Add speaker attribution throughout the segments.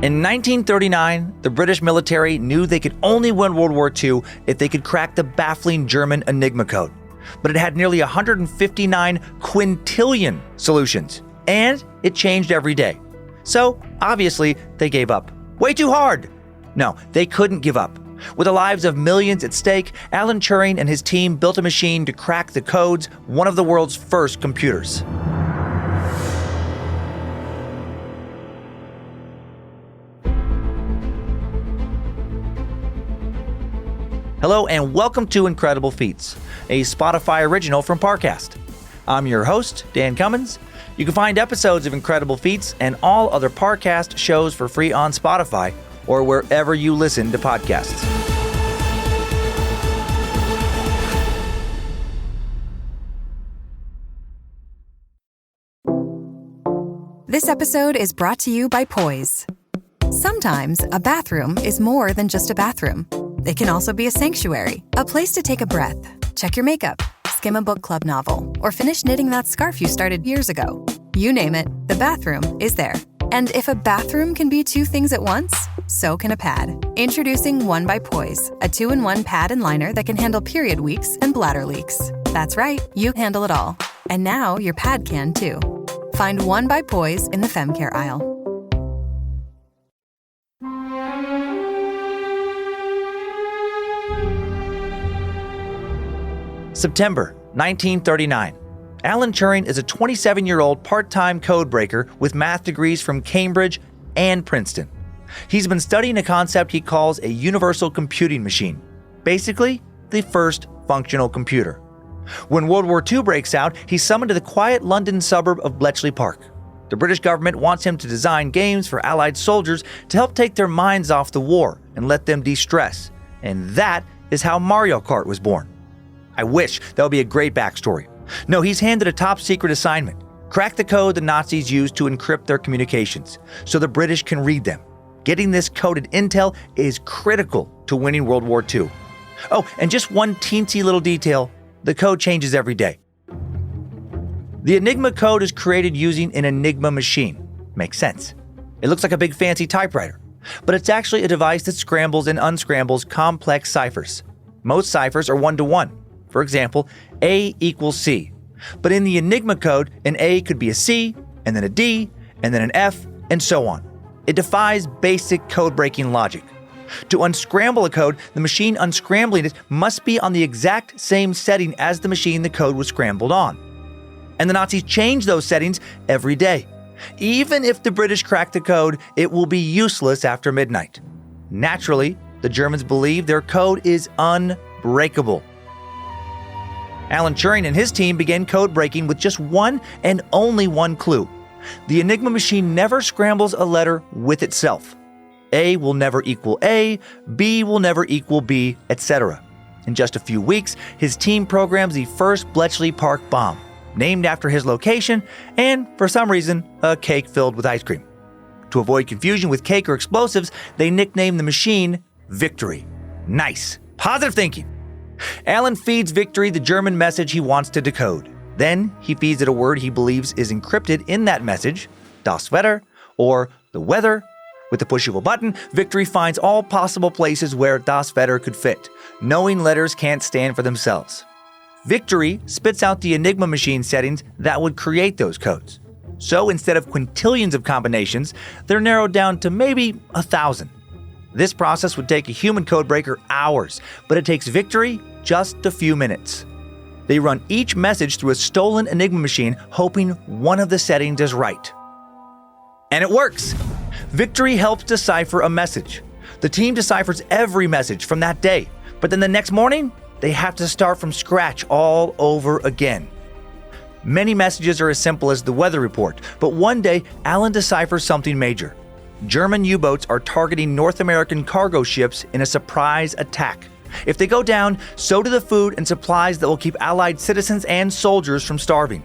Speaker 1: In 1939, the British military knew they could only win World War II if they could crack the baffling German Enigma code. But it had nearly 159 quintillion solutions, and it changed every day. So, obviously, they gave up. Way too hard! No, they couldn't give up. With the lives of millions at stake, Alan Turing and his team built a machine to crack the codes, one of the world's first computers. Hello and welcome to Incredible Feats, a Spotify original from Parcast. I'm your host, Dan Cummins. You can find episodes of Incredible Feats and all other Parcast shows for free on Spotify or wherever you listen to podcasts.
Speaker 2: This episode is brought to you by Poise. Sometimes a bathroom is more than just a bathroom. It can also be a sanctuary, a place to take a breath, check your makeup, skim a book club novel, or finish knitting that scarf you started years ago. You name it, the bathroom is there. And if a bathroom can be two things at once, so can a pad. Introducing One by Poise, a 2-in-1 pad and liner that can handle period weeks and bladder leaks. That's right, you handle it all. And now your pad can too. Find One by Poise in the FemCare aisle.
Speaker 1: September 1939. Alan Turing is a 27-year-old part-time codebreaker with math degrees from Cambridge and Princeton. He's been studying a concept he calls a universal computing machine, basically the first functional computer. When World War II breaks out, he's summoned to the quiet London suburb of Bletchley Park. The British government wants him to design games for Allied soldiers to help take their minds off the war and let them de-stress. And that is how Mario Kart was born. I wish that would be a great backstory. No, he's handed a top-secret assignment. Crack the code the Nazis used to encrypt their communications, so the British can read them. Getting this coded intel is critical to winning World War II. Oh, and just one teensy little detail, the code changes every day. The Enigma code is created using an Enigma machine. Makes sense. It looks like a big fancy typewriter, but it's actually a device that scrambles and unscrambles complex ciphers. Most ciphers are one-to-one. For example, A equals C. But in the Enigma code, an A could be a C, and then a D, and then an F, and so on. It defies basic code-breaking logic. To unscramble a code, the machine unscrambling it must be on the exact same setting as the machine the code was scrambled on. And the Nazis change those settings every day. Even if the British crack the code, it will be useless after midnight. Naturally, the Germans believe their code is unbreakable. Alan Turing and his team began code breaking with just one and only one clue. The Enigma machine never scrambles a letter with itself. A will never equal A, B will never equal B, etc. In just a few weeks, his team programs the first Bletchley Park bomb, named after his location and, for some reason, a cake filled with ice cream. To avoid confusion with cake or explosives, they nicknamed the machine Victory. Nice. Positive thinking. Alan feeds Victory the German message he wants to decode. Then he feeds it a word he believes is encrypted in that message, Das Wetter, or the weather. With the push of a button, Victory finds all possible places where Das Wetter could fit. Knowing letters can't stand for themselves. Victory spits out the Enigma machine settings that would create those codes. So instead of quintillions of combinations, they're narrowed down to maybe 1,000. This process would take a human codebreaker hours, but it takes Victory just a few minutes. They run each message through a stolen Enigma machine, hoping one of the settings is right. And it works! Victory helps decipher a message. The team deciphers every message from that day, but then the next morning, they have to start from scratch all over again. Many messages are as simple as the weather report, but one day, Alan deciphers something major. German U-boats are targeting North American cargo ships in a surprise attack. If they go down, so do the food and supplies that will keep Allied citizens and soldiers from starving.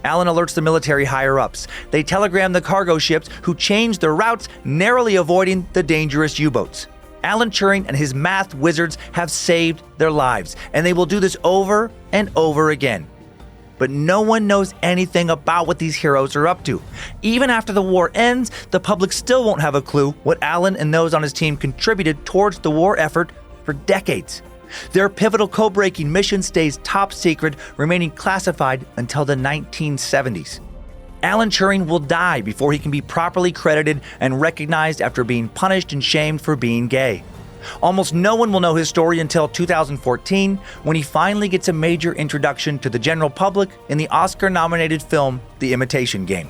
Speaker 1: Alan alerts the military higher-ups. They telegram the cargo ships, who change their routes, narrowly avoiding the dangerous U-boats. Alan Turing and his math wizards have saved their lives, and they will do this over and over again. but no one knows anything about what these heroes are up to. Even after the war ends, the public still won't have a clue what Alan and those on his team contributed towards the war effort for decades. Their pivotal code-breaking mission stays top secret, remaining classified until the 1970s. Alan Turing will die before he can be properly credited and recognized after being punished and shamed for being gay. Almost no one will know his story until 2014, when he finally gets a major introduction to the general public in the Oscar-nominated film The Imitation Game.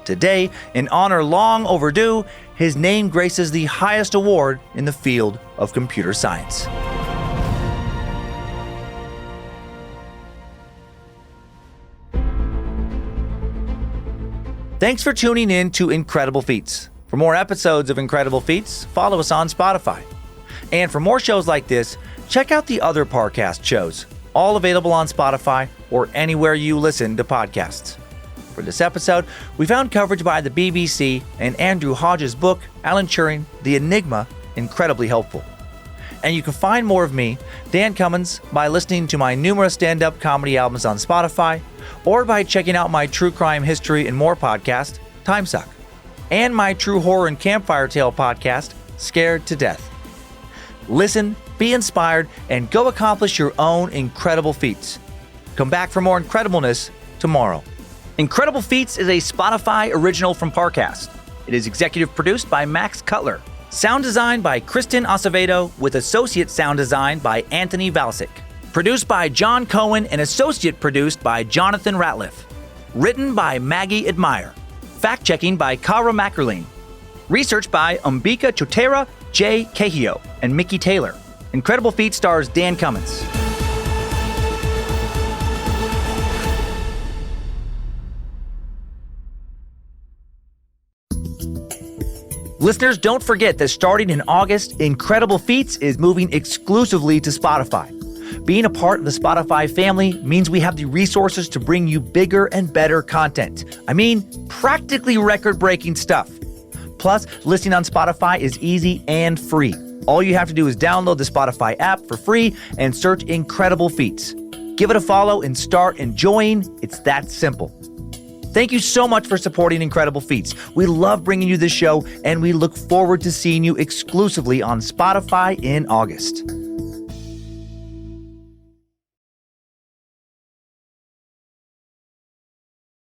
Speaker 1: Today, in honor long overdue, his name graces the highest award in the field of computer science. Thanks for tuning in to Incredible Feats. For more episodes of Incredible Feats, follow us on Spotify. And for more shows like this, check out the other Parcast shows, all available on Spotify or anywhere you listen to podcasts. For this episode, we found coverage by the BBC and Andrew Hodges' book, Alan Turing, The Enigma, incredibly helpful. And you can find more of me, Dan Cummins, by listening to my numerous stand-up comedy albums on Spotify, or by checking out my true crime history and more podcast, Timesuck, and my true horror and campfire tale podcast, Scared to Death. Listen, be inspired, and go accomplish your own incredible feats. Come back for more incredibleness tomorrow. Incredible Feats is a Spotify original from Parcast. It is executive produced by Max Cutler. Sound design by Kristen Acevedo with associate sound design by Anthony Valsic. Produced by John Cohen and associate produced by Jonathan Ratliff. Written by Maggie Admire. Fact-checking by Kara Mackerline. Research by Umbika Chotera, Jay Cahio, and Mickey Taylor. Incredible Feats stars Dan Cummins. Listeners, don't forget that starting in August, Incredible Feats is moving exclusively to Spotify. Being a part of the Spotify family means we have the resources to bring you bigger and better content. I mean, practically record-breaking stuff. Plus, listening on Spotify is easy and free. All you have to do is download the Spotify app for free and search Incredible Feats. Give it a follow and start enjoying. It's that simple. Thank you so much for supporting Incredible Feats. We love bringing you this show, and we look forward to seeing you exclusively on Spotify in August.